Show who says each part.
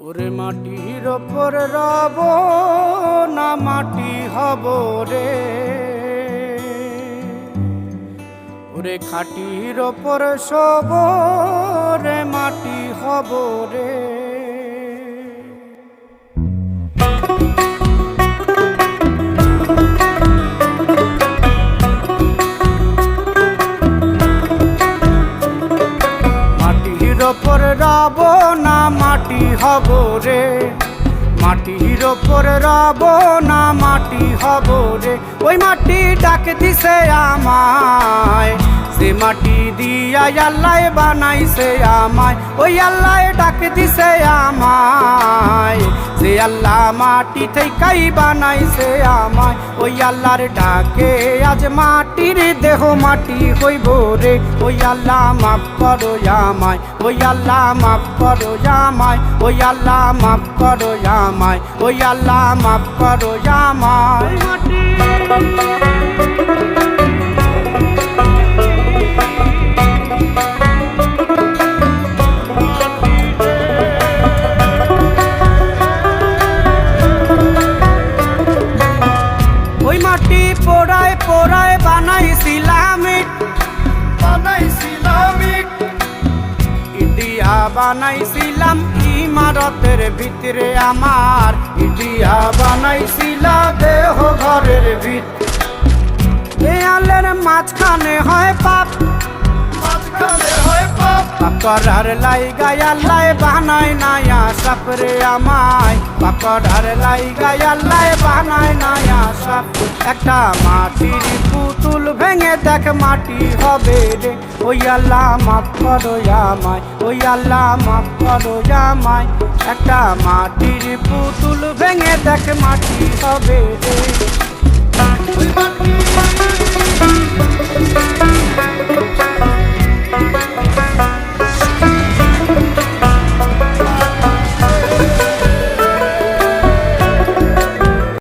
Speaker 1: ওরে মাটির ওপর রব না মাটি হব রে, ওরে খাটির ওপর শোব রে মাটি হব রে। মাটির ওপর রব না মাটি হব রে, মাটির ওপর রব না মাটি হব রে। ওই মাটি ডাক দিছে আমায়, সে মাটি দিয়া আল্লাহ বানাইছে আমায়। ওই আল্লাহ ডাক দিছে আমায়, সে আল্লাহ মাটি থেকেই বানাইছে আমায়। ওই আল্লাহর ডাকে আজ মাটির দেহ মাটি হইব রে। ওই আল্লাহ মাফ করো আমায়, ওই আল্লাহ মাফ করো আমায়, ওই আল্লাহ মাফ করো আমায়, ওই আল্লাহ মাফ করো আমায়। ওই মাটি পোড়ায় পোড়ায় বানাইছিলাম ইডিয়া বানাইছিলাম ইমারতের ভিতরে আমার, ইডিয়া বানাইছিলাম দেহ ঘরের ভিতরে। দেয়ালের মাঝখানে হয় পাপ, মাঝখানে হয় পাপ, পাপ করার লাইগায় আল্লাহ বানায় নায়া সাপ রে আমায়। পাপ করার লাইগায় আল্লাহ বানায় নায়া সাপ। একটা মাটির পুতুল ভেঙে দেখ মাটি হবে রে। ওই আল্লাহ মাফ করো আমায়, ওই আল্লাহ মাফ করো আমায়। একটা মাটির পুতুল ভেঙে দেখ মাটি হবে রে।